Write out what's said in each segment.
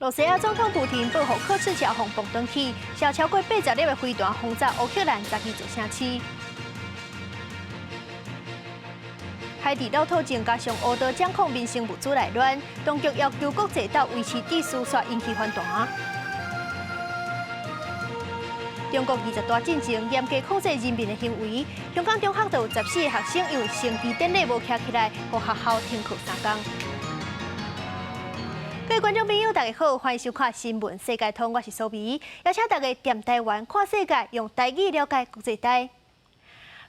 罗西亚总统普廷报复科赤桥红蹦登去，烧超过80粒的飞弹轰炸乌克兰12座城市。海地老土政加上乌岛掌控民生物资内乱，当局要求国际岛维持秩序，煞引起反弹。中国20大进程严格控制人民的行为，香港中学就有14个学生因为升旗典礼无站起来，互学校停课3天。各位观众朋友，大家好，欢迎收看《新闻世界通》，我是苏眉，邀请大家踮台湾看世界，用台语了解国际台。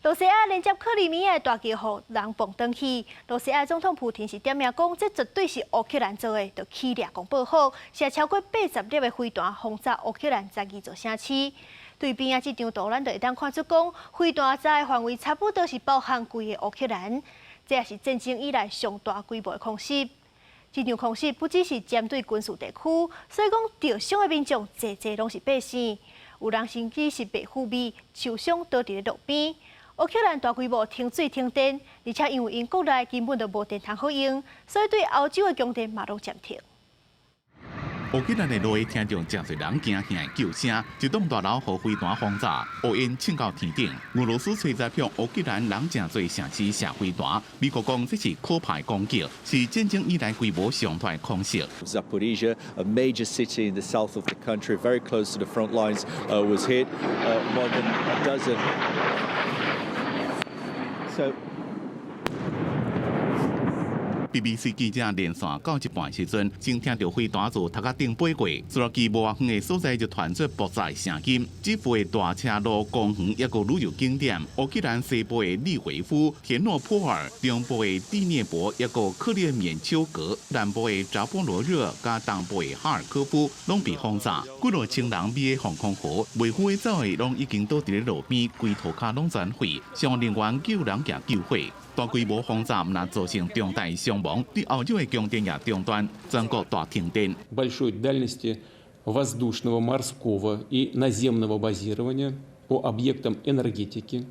罗西亚连接克里米亚的大桥，互人蹦登去。罗西亚总统普廷是点名讲，这绝对是乌克兰做的，就起掠讲报复，射超过80粒的飞弹轰炸乌克兰12座城市。对边啊，这张图咱就会当看出讲，飞弹炸的范围差不多是包含规个乌克兰，这也是战争以来上大规模的空袭。这场空袭不只是针对军事地区，所以讲受伤的民众侪拢是百姓，有人甚至是被俘虏、受伤倒伫咧路边。乌克兰大规模停水停电，而且因为因国内根本就无电通好用，所以对欧洲的供电嘛拢暂停。乌克兰的路听到真侪人惊吓的叫声，一栋大楼被飞弹轰炸，乌烟窜到天顶。俄罗斯吹在向乌克兰人真侪城市射飞弹，美国讲这是可怕攻击，是战争以来规模上大的空袭。Zaporizhia, a major city in the south of the country, very close to the front lines, was hit. More than a dozen. So. BBC 记者连线到一半时阵，正听到飞弹自头壳顶飞过，侏罗纪无远的所在就传出爆炸声音。指挥大车路公园一个旅游景点，乌克兰西部的利维夫、田诺波尔，中部的第聂伯一个克列缅丘格，南部的扎波罗热加东部的哈尔科夫，拢被轰炸。几落千人被防空壕，维护的走的拢已经倒伫咧路边，规涂骹拢全毁，上人员救人也救火。大规模轰炸不但造成重大伤亡，对欧洲的供电也中断，全国大停电。Большой дальности воздушного, морского и наземного базирования по объектам энергетики,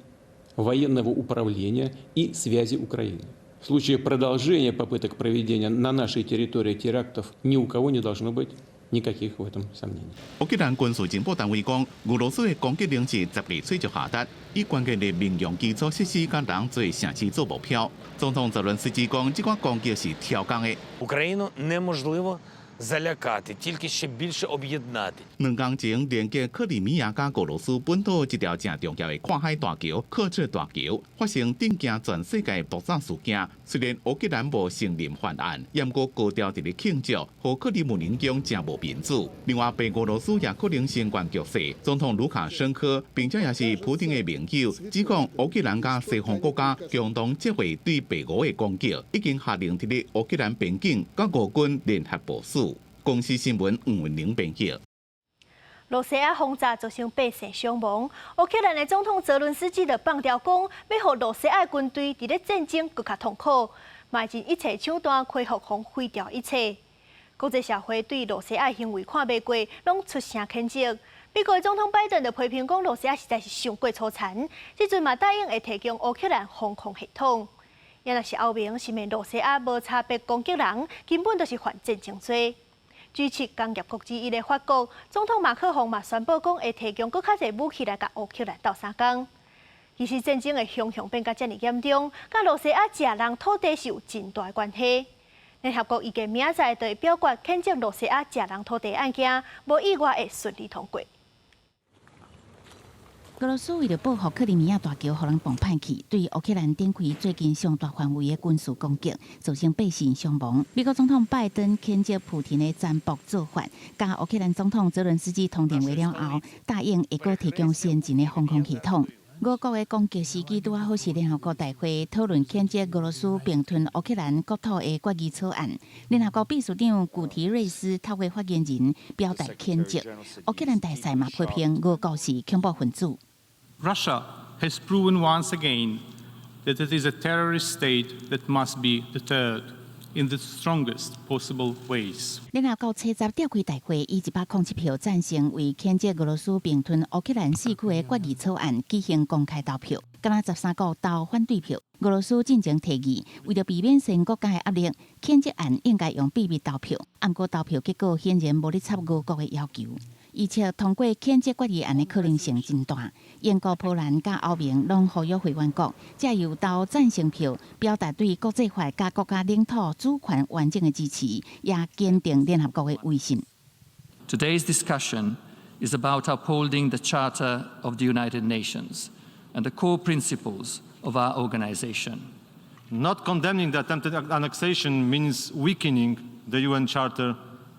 военного управления и связи Украины. В случае продолжения попыток проведения на нашей территории терактов ни у кого не должно быть никаких в этом сомнений. 乌克兰军事情报单位讲，俄罗斯的攻击令是10日吹就下达，以关键的民用基础设施甲人做城市做目标。总统泽伦斯基讲，这款攻击是挑工的。Україну неможливо залякати, тільки ще більше об'єднати. 2天前，连接克里米亚甲俄罗斯本土一条正重要的跨海大桥——克赤大桥，发生震惊全世界的爆炸事件。虽然乌克兰无承认犯案，不过高调伫咧庆祝，和克里姆林宫真无民主。另外，白俄罗斯也可能新冠局势，总统卢卡申科，并且也是普京的盟友，指控乌克兰甲西方国家共同接回对白俄的攻击，已经下令伫咧乌克兰边境甲俄军联合部署。公司新闻吴文玲编辑。罗西亚轰炸造成百姓伤亡，乌克兰的总统泽伦斯基就放调讲，要让罗西亚军队伫咧战争更加痛苦，卖尽一切手段恢复和毁掉一切。国际社会对罗西亚行为看袂过，拢出声谴责。美国总统拜登就批评讲，罗西亚实在是伤过粗残，即阵嘛答应会提供乌克兰防空系统。也若是后面是面罗西亚无差别攻击人，根本就是犯战争罪。G7工业国之一的法国总统马克宏嘛宣布讲，会提供更较侪武器来甲乌克兰斗相共。其实战争的凶变甲遮尔严重，甲罗西亚食人土地是有真大关系。联合国预计明仔就会表决谴责罗西亚食人土地案件，无意外会顺利通过。俄罗斯为了保护克里米亚大桥，互人崩叛去，对乌克兰展开最近上大范围的军事攻击，造成百姓伤亡。美国总统拜登谴责普廷的残暴做法，甲乌克兰总统泽伦斯基通电话了后，答应会阁提供先进的防空系统。俄国的攻击时机拄啊好是联合国大会讨论谴责俄罗斯并吞乌克兰国土的决议草案。联合国秘书长古提瑞斯透过发言人表达谴责。乌克兰大使嘛批评俄国是恐怖分子。Russia has proven once again that it is a terrorist state that must be deterred in the strongest possible ways. 联合国七十召开大会，以107票赞成为谴责俄罗斯并吞乌克兰4区的决议草案进行公开投票，敢若13个投反对票。俄罗斯进前提议，为了避免新国家的压力，谴责案应该用秘密投票。不过投票结果显然无咧插俄国的要求，而且通过谴责决议案的可能性真大。英国、波兰甲欧盟拢呼吁会员国借由投赞成票，表达对国际法甲国家领土主权完整的支持，也坚定联合国的威信。Today's discussion is about upholding the Charter of the United Nations and the core principles of our organization. Not condemning the attempted annexation means weakening the UN Charter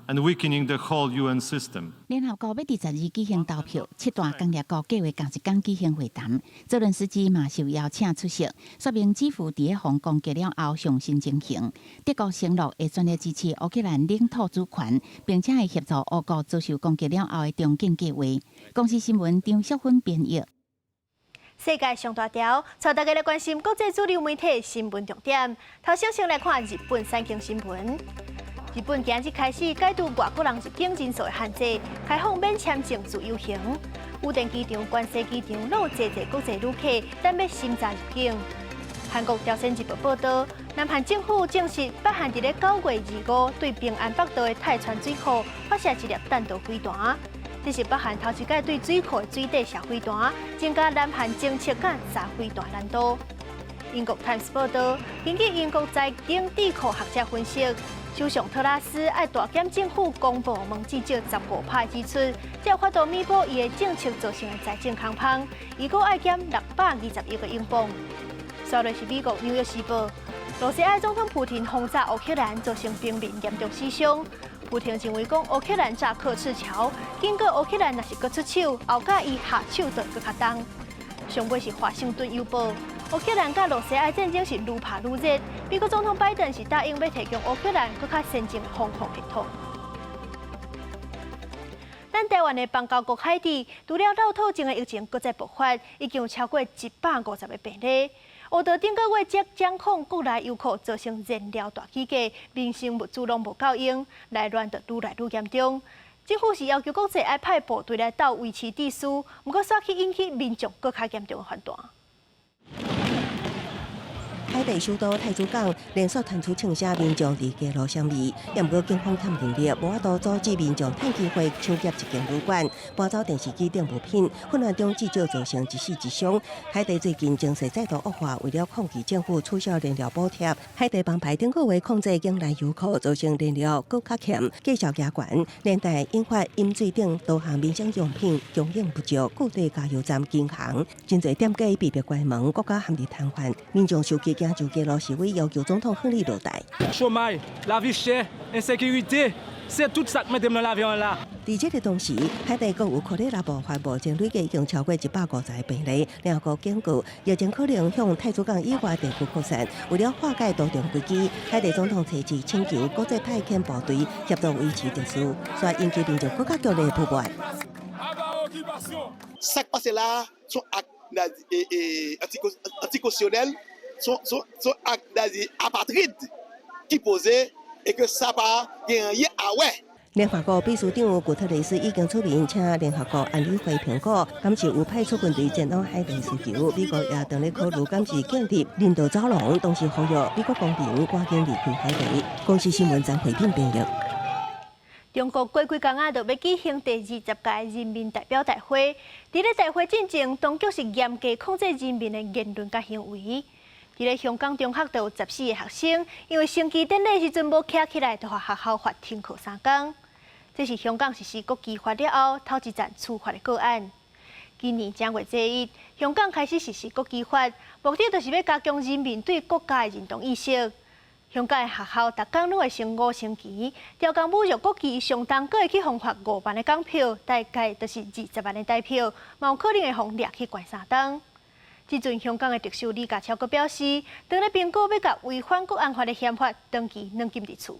and weakening the whole UN system. 联合国要伫12举行投票，7大工业国计划同一天举行会谈。泽伦斯基嘛受邀请出席，说明基辅伫咧防攻击了后上新情形。德国承诺会全力支持乌克兰领土主权，并且会协助俄国遭受攻击了后的重建计划。公司新闻张淑芬编译。世界上大条，带大家来关心国际主流媒体新闻重点。头先来看日本三经新闻。日本今日开始解除外国人入境人数的限制，开放免签证自由行。羽田机场、关西机场拢有济国际旅客等要审查入境。韩国朝鲜日报报道，南韩政府证实，北韩伫咧9月25对平安北道的泰川水库发射一粒弹道飞弹。这是北韩头一届对水库的水底射飞弹，增加南韩侦测甲炸飞弹难度。英国 Times 报道，根据英国财经智库学者分析，首相特拉斯爱大减政府公布问至少15%支出，才有法度弥补伊的政策造成的财政空隙，伊阁爱减620亿个英镑。刷落是美国《纽约时报》，罗西亚总统普廷轰炸乌克兰，造成平民严重死伤。普廷认为讲乌克兰炸克赤桥，经过乌克兰若是阁出手，后甲伊下手就阁较重。上尾是华盛顿邮报。乌克兰甲罗西亚战争是愈拍愈热，美国总统拜登是答应要提供乌克兰更较先进的防空系统。咱台湾的邦交国海地，除了老土症的疫情搁再爆发，已经有超过150个病例。乌道顶个月即掌控国内游客，造成燃料大起价，民生物资拢无够用，内乱就愈来愈严重。政府是要求国际爱派部队来到维持秩序，不过煞去引起民众更较严重的反弹。海地首都太子港连续传出枪声，民众伫街路相遇，也毋过警方欠能力，无法度阻止民众趁机会抢劫一间旅馆，搬走电视机等物品，混乱中至少造成1死1伤。海地最近情势再度恶化，为了抗拒政府取消燃料补贴，海地帮派顶个月控制境内游客，造成燃料更较欠，继续加悬，连带引发饮水等多项民生用品供应不足，各地加油站禁行，真侪店家被迫关门，国家陷入瘫痪，民众受气惊就街路示威，要求总统亨利落台。Chômage, la vie chère, insécurité, c'est tout ça que mettez dans l'avion là. 在这个同时，海地国有科雷拉爆发，目前累计已经超过150个病例。联合国警告，疫情可能向太子港以外地区扩散。为了化解多重危机，海地总统提出请求国际派遣部队协助维持秩序，所引起民众更加剧烈不满。Ce qui passe là sont anticonstitutionnels, sont actes apatrides qui posent et que ça pas rien à ouais. 联合国秘书长古特雷斯已经出面，请联合国安理会评估，敢是有派出军队前往海地需求。美国也正在考虑敢是建立人道走廊，同时呼吁美国公民赶紧离开海地。公司新闻张慧婷编译。中国过几天啊，就要举行第20届人民代表大会。伫咧大会进前，当局是严格控制人民的言论甲行为。伫咧香港中学就有14个学生，因为升旗典礼时阵无站起来，就互学校罚停课3天。这是香港实施国旗法了后头一站处罚的个案。今年正月1，香港开始实施国旗法，目的就是要加强人民对国家的认同意识。香港的学校逐天拢会升5星旗，调工侮辱国旗上当，阁会去罚5万的港票，大概就是20万的台票，嘛有可能会互抓去关3天。即阵香港的特首李家超阁表示，当咧评估要甲违反国安法的宪法长期软禁伫厝。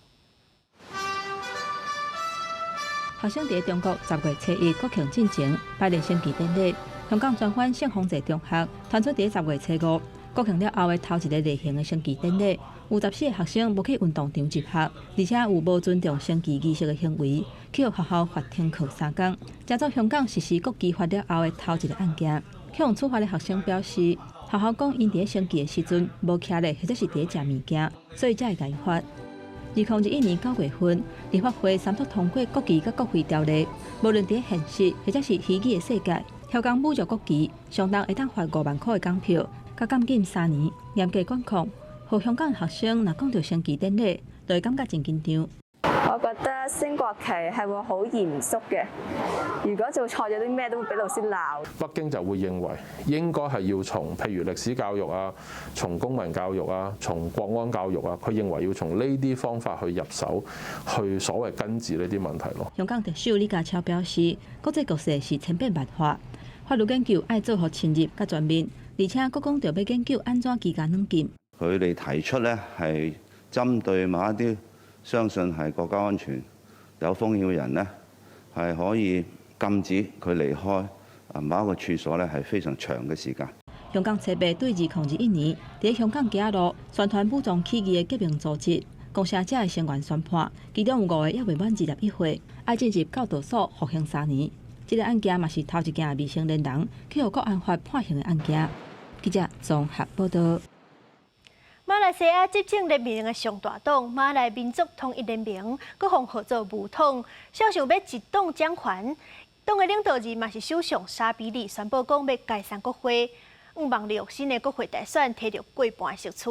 学生伫中国10月7日国庆进前摆列升旗典礼，香港专反圣芳济中学传出伫10月5国庆了后的头一个例行的升旗典礼，有14个学生无去运动场集合，而且有无尊重升旗仪式的行为，去互学校罚停课3天。加做香港实施国旗法了后的头一个案件，向处罚的学生表示，校校讲因伫咧升旗的时阵无徛咧，或者是伫咧食物件，所以才会解发。2021年9月份，立法会三读通过国旗甲国徽条例，无论伫现实或者是虚拟的世界，超工侮辱国旗，相当会当罚5万块的港票，甲监禁3年，严格管控。互香港学生若讲到升旗典礼，就会感觉真緊張。我覺得升國旗係會好嚴肅嘅，如果做錯咗啲咩都會俾老師鬧。北京就會認為應該係要從譬如歷史教育啊、從公民教育啊、從國安教育啊，佢認為要從呢啲方法去入手，去所謂根治呢啲問題咯。香港特首李家超表示，國際局勢是千變萬化，法律研究愛做好深入甲全面，而且佫講到要研究安怎居家軟禁。佢哋提出咧係針對某一啲相信係國家安全有風險嘅人咧，係可以禁止佢離開某一個處所咧，係非常長嘅時間。香港設備對2021年喺香港街路宣傳武裝起義嘅革命組織，共寫者嘅成員宣判，其中有5個也未滿21歲，要進入教導所服刑3年。這個案件嘛是頭一件未成年人去予國安法判刑嘅案件。記者綜合報道。馬來西亞執政聯盟嘅上大黨馬來民族統一聯盟，佮互合作武統，想要一黨掌權。黨嘅領導人嘛是首相沙比里宣布講要解散國會，望了新嘅國會大選摕到過半席次。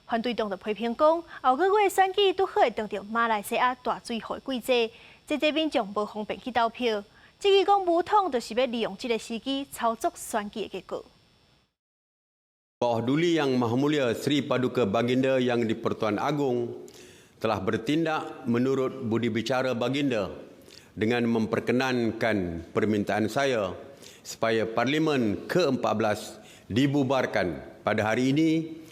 反對黨就批評講，後個月選舉拄好會當到馬來西亞大水害季節，這民眾無方便去投票。至於講武統，就是要利用這個時機操作選舉嘅結果。Bawah Duli Yang Maha Mulia Sri Paduka Baginda Yang di-Pertuan Agong telah bertindak menurut budi bicara Baginda dengan memperkenankan permintaan saya supaya Parlimen ke-14 dibubarkan pada hari ini,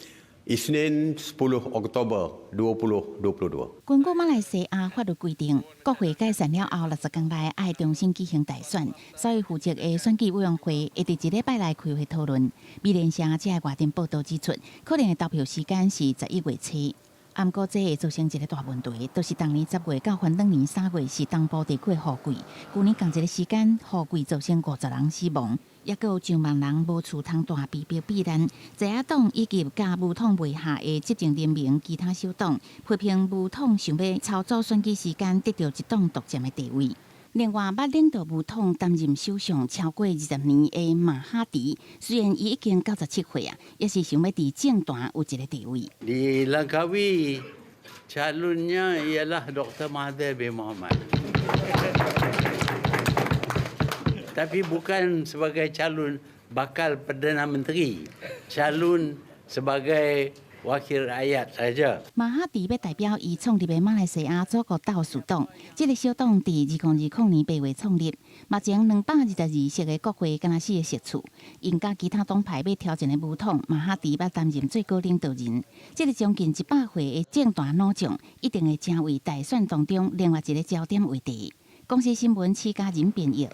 Isnin 10 Oktober 2022。根據馬來西亞法律規定，國會解散了後60天內要重新舉行大選，所以負責嘅選舉委員會會喺1禮拜內開會討論。美聯社這個外電報道指出，可能嘅投票時間是11月初。不過，這會造成一個大問題，就是當年10月到反兩年3月是東部地區雨季，去年同一個時間雨季造成50人死亡。也有上萬人無厝通住避標避難，在野黨以及甲武統為下的執政聯盟其他小黨批評武統想要操作選舉時間，得到一黨獨佔的地位。另外，捌領導武統擔任首相超過20年的馬哈迪，雖然伊已經97歲啊，也是想要在政壇有一個地位。Di Langkawi, calonnya ialah Dr. Mahathir bin Mohamad. Tapi bukan sebagai calon bakal Perdana Menteri, calon sebagai wakil rakyat saja。馬哈迪要代表伊創立的馬來西亞祖國鬥士黨，這個小黨佇2020年8月創立，目前222席的國會敢若4個席次，因甲其他黨派要挑戰的武統，馬哈迪要擔任最高領導人。這個將近100歲的政壇老將，一定會成為大選當中另外一個焦點話題。公司新聞徐家仁編譯。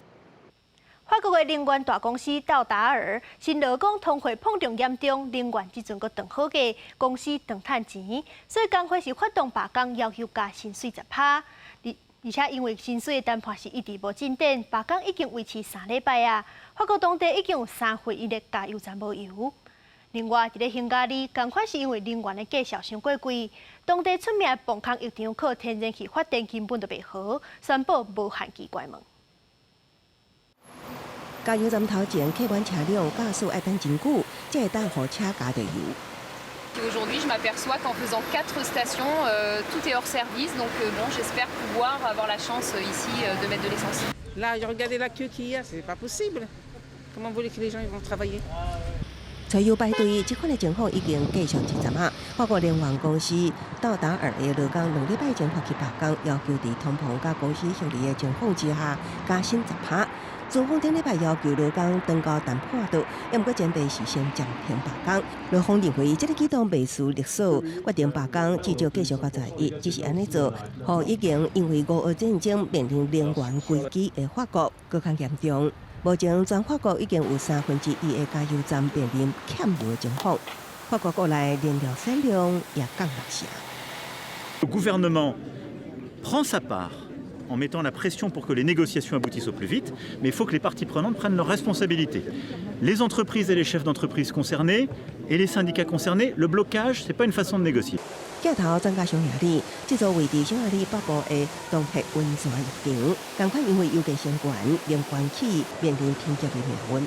法國的能源大公司道達爾新勞講通貨膨脹嚴重，能源即陣閣斷好價，公司斷趁錢，所以工會是發動罷工，要求加薪水10%。而且因為薪水的談判是一直無進展，罷工已經維持3禮拜啊。法國當地已經有3回以嚟加油站無油。另外，喺匈牙利，同款是因為能源的價格傷過貴，當地出名的磅空油廠靠天然氣發電根本就袂好，宣布無限期關門。加油站頭前客運車輛駕駛要等真久，才會當予車加到油。Aujourd'hui, je m'aperçois qu'en faisant 4 stations, tout est hors service. Donc bon, j'espère pouvoir avoir la chance ici de mettre de l'essence. Là, regardez la queue qu'il y a, c'est pas possible. Comment vous voulez que les gens ils vont travailler? 柴油排隊這款嘅情況已經繼續1陣啊！法國能源公司道達爾嘅勞工2禮拜前發起罷工，要求在通膨甲公司獲利嘅情況之下加薪10%。中方頂禮拜要求勞工登高談判桌，也毋過前備是先暫停罷工。勞方認為這個舉動未輸歷史，決定罷工至少繼續到11日，只是安尼做，互已經因為俄烏戰爭面臨能源危機嘅法國更加嚴重。目前全法國已經有1/3嘅加油站面臨欠油嘅情況，法國國內燃料產量也降落下。Le gouvernement prend sa part en mettant la pression pour que les négociations aboutissent au plus vite, mais il faut que les parties prenantes prennent leurs responsabilités. Les entreprises et les chefs d'entreprise concernés et les syndicats concernés, le blocage, c'est pas une façon de négocier. 镜头增加匈牙利，这座位伫匈牙利北部的东黑温泉浴场，赶快因为油价升悬，连关起面临天价的命运。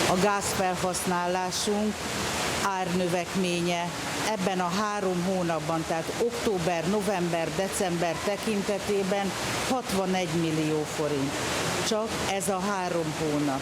A gázfelhasználásunk árnövekménye ebben a 3 hónapban, tehát október, november, december tekintetében 61 millió forint. Csak ez a 3 hónap.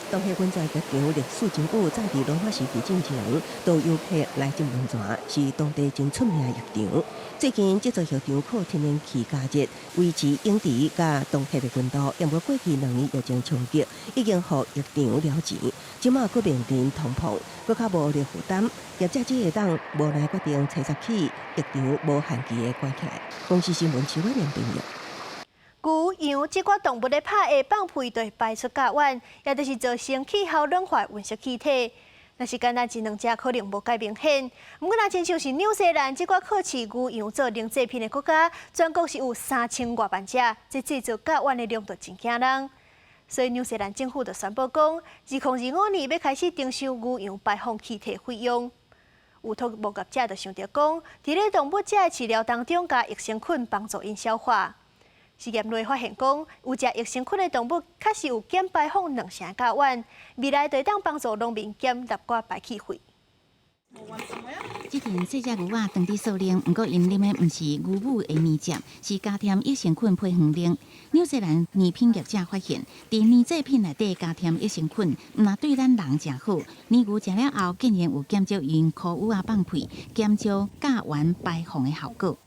东黑温泉浴场历史真久，早伫罗马时期进前，都游客来浸温泉，是当地真出名的浴场。最近这座浴场靠天然气加热，维持影池甲东黑的温度，也无过去2年疫情冲击，已经互浴场了钱。即马佫面临通膨，佫较无力负担，业者只会当无奈决定找拾起浴场无限期的关起来。公司新闻徐伟廉评论。 牛、羊这寡动物咧拍下放屁，就会排出甲烷，也就是造成气候暖化温室气体。若是简单一两只，可能无介明显。毋过，若亲像是纽西兰这寡靠饲牛、羊做零制品的国家，全国是有3000多万只，这制造甲烷的量就真惊人。所以，纽西兰政府就宣布讲，2025年要开始征收牛羊排放气体费用。有土木业者就想着讲，伫咧动物者的饲料当中加益生菌，帮助因消化。 实验内发现讲，有食益生菌的动物确实有减排放2成甲烷，未来就当帮助农民减6寡排气费。这群细只牛仔当地数量，不过因啉的不是牛母的面汁，是加添益生菌配方奶。纽西兰年品业者发现，伫年制品内底加添益生菌，毋但对咱人真好，年牛食了后，竟然有减少因裤袄啊放屁、减少甲烷排放的效果。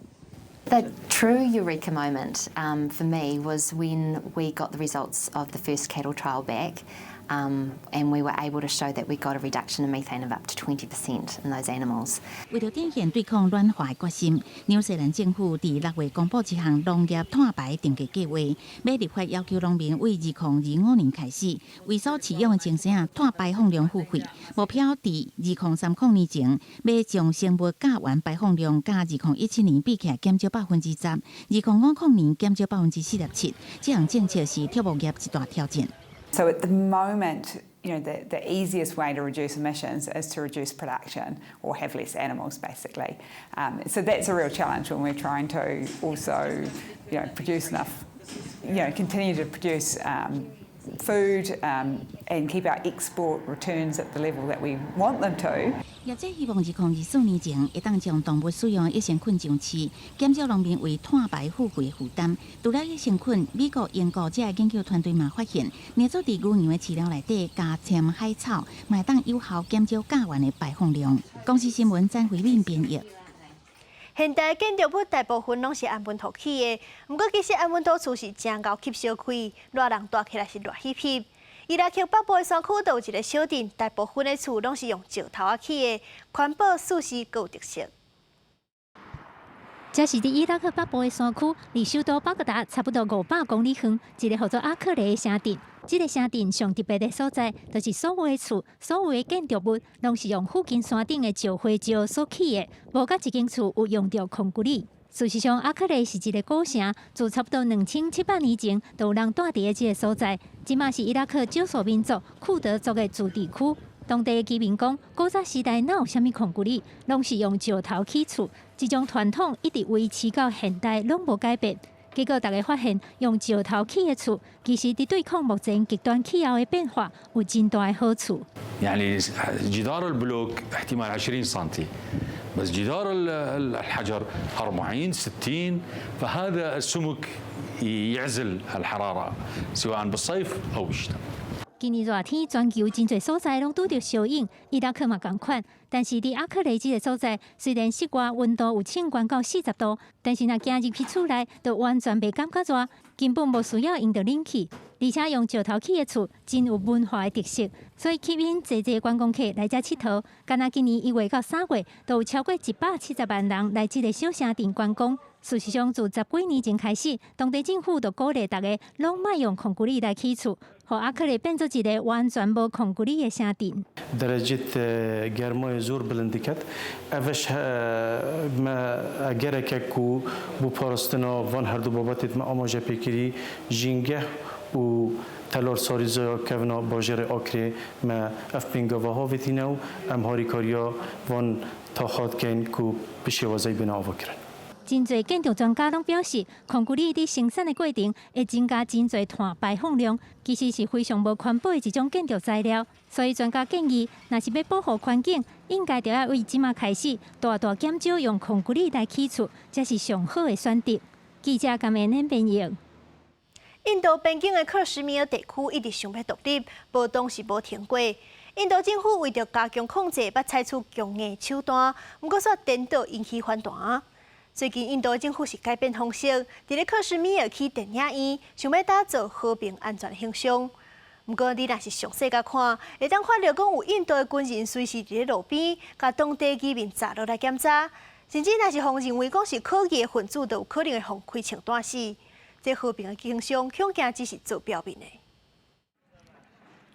The true eureka moment for me was when we got the results of the first cattle trial back, and we were able to show that we got a reduction in methane of up to 20% in those animals. 为了展现对抗暖化的决心，纽西兰政府伫6月公布一项农业碳排定价计划，要立法要求农民为2025年开始，为所饲养的精神碳排放量付费，目标伫2030年前要将生物甲烷排放量甲2017年比起来减少10%，2050年减少47%。这项政策是畜牧业一大挑战。 So at the moment, the easiest way to reduce emissions is to reduce production or have less animals, basically. So that's a real challenge when we're trying to also, produce enough, continue to produce food and keep our export returns at the level that we want them to. 业者希望2024年前会当将动物使用益生菌上市，减少农民为碳排付费的负担。除了益生菌，美国英国这研究团队嘛发现，捏做伫牛羊的饲料内底加添海草，嘛当有效减少甲烷的排放量。公司新闻张慧敏编译。 现代建筑物大部分拢是按温土起的，不过其实按温土厝是真够吸烧开，热人住起来是热翕翕。伊拉克北部的山区都有一个小镇，大部分的厝拢是用石头啊起的，环保、舒适、有特色。这是伫伊拉克北部的山区，离首都巴格达差不多500公里远，一个叫做阿克雷的城镇。这个城镇上特别的所在，就是所有的厝、所有的建筑物，拢是用附近山顶的石灰石所起的，无甲一间厝有用到空骨力。事实上，阿克雷是一个古城，自差不多2700年前，就有人住伫的这个所在。即嘛是伊拉克少数民族库德族的住地区。当地的居民讲，古早时代哪有啥物空骨力，拢是用石头起厝，这种传统一直维持到现代，拢无改变。结果大家发现，用石头起的厝，其实伫对抗目前极端气候的变化有真大的好处。يعني جدار البلوك احتمال 20 سنتي بس جدار الحجر 40 60 فهذا السمك يعزل الحرارة سواء بالصيف أو بالشتاء. 今年热天，全球真侪所在拢拄着小影，伊拉克嘛同款。但是伫阿克雷这个所在，虽然室外温度有升悬到40度，但是若行入去厝内，就完全袂感觉热，根本无需要用到冷气。而且用石头起的厝，真有文化的特色，所以吸引侪观光客来遮佚佗。敢若今年1月到3月，都有超过170万人来这个小城镇观光。事实上，自10几年前开始，当地政府就鼓励大家拢莫用控制力来起厝，让阿克里变做一个完全无控制力的城镇。 درجة گرمای زور بلند کرد. اوش ما اگر که کو بو پارستنا وان هر دو بابت ما آماجه پیکری جنگه و تلار ساریزا کهنا باجر آکری ما اف پینگاوه ها ویتینو ام هاری کاریا وان تا خاد کن کو بشوازی بنا آوکرن. 真侪建筑专家拢表示，控制力伫生产的过程会增加真侪碳排放量，其实是非常无环保的一种建筑材料。所以专家建议，若是要保护环境，应该就要为即马开始大大减少用控制力来起厝，才是上好的选择。记者甘延恁编译。印度边境的克什米尔地区一直想要独立，暴动是无停过。印度政府为着加强控制，捌采取强硬手段，不过煞颠倒引起反弹。 最近，印度政府是改变方式，伫咧克什米尔起电影院，想要打造和平安全的形象。不过，你若是详细甲看，会当看到讲有印度的军人随时伫咧路边，甲当地居民砸落来检查，甚至若是互认为讲是科技的分子，都有可能会互开枪弹死。这和平的形象，恐惊只是做表面的。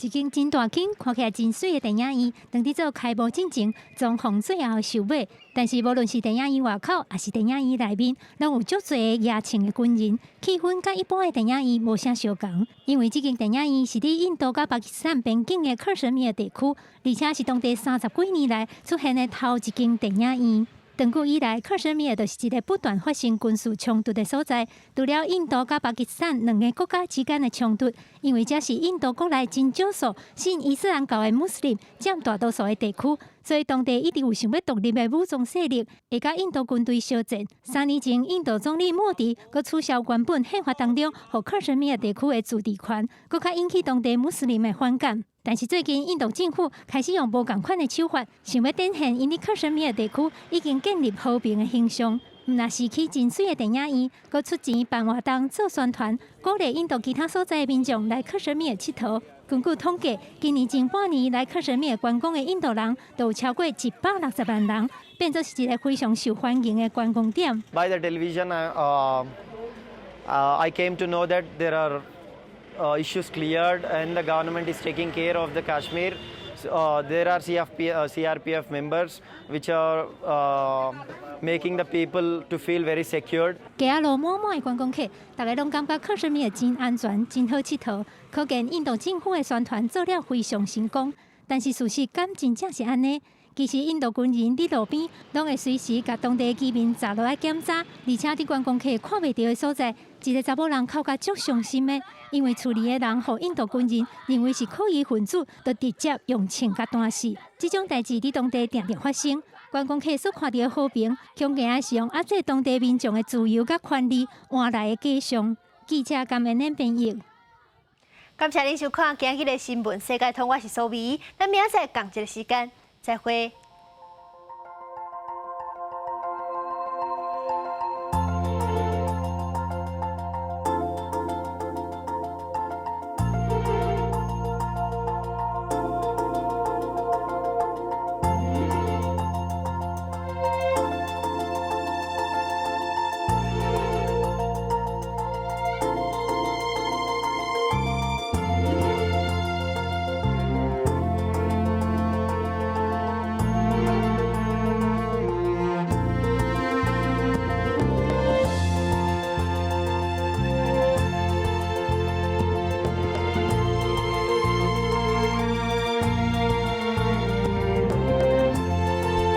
一间真大间、看起来真水的电影院，当伫做开幕进前，装潢最后收尾。但是无论是电影院外口，还是电影院内面，拢有足侪野青的军人，气氛甲一般的电影院无啥相共。因为这间电影院是伫印度甲巴基斯坦边境的克什米尔地区，而且是当地30几年来出现的头一间电影院。 长久以来，克什米尔就是一个不断发生军事冲突的所在。除了印度甲巴基斯坦两个国家之间的冲突，因为这是印度国内真少数信伊斯兰教的穆斯林占大多数的地区，所以当地一直有想要独立的武装势力，会甲印度军队相战。3年前，印度总理莫迪佮取消原本宪法当中予克什米尔地区的自治权，佮较引起当地穆斯林的反感。 但是最近，印度政府开始用无共款的手法，想要展现因伫克什米尔地区已经建立和平的形象。若是去真水的电影院，佮出钱办活动做宣传，鼓励印度其他所在的民众来克什米尔佚佗。根据统计，今年前半年来克什米尔观光的印度人，都有超过160万人，变作是一个非常受欢迎的观光点。By the television, I came to know that there are issues cleared and the government is taking care of the Kashmir. There are CRPF members which are making the people to feel very secured. 街路满满的观光客，大家拢感觉克什米尔真安全、真好佚佗，可见印度政府的宣传做了非常成功。但是事实敢真正是安尼？其实印度军人伫路边拢会随时甲当地居民砸落来检查，而且伫观光客看袂到的所在，一个查某人哭甲足伤心的，因为处理的人互印度军人认为是可疑分子，就直接用枪甲弹死。这种代志伫当地常常发生。观光客所看到的和平，恐惊是用压制当地民众的自由甲权利换来的假象。记者甘延恁编译。感谢您收看今日的新闻世界通，我是苏眉，咱明仔载同一个时间再会。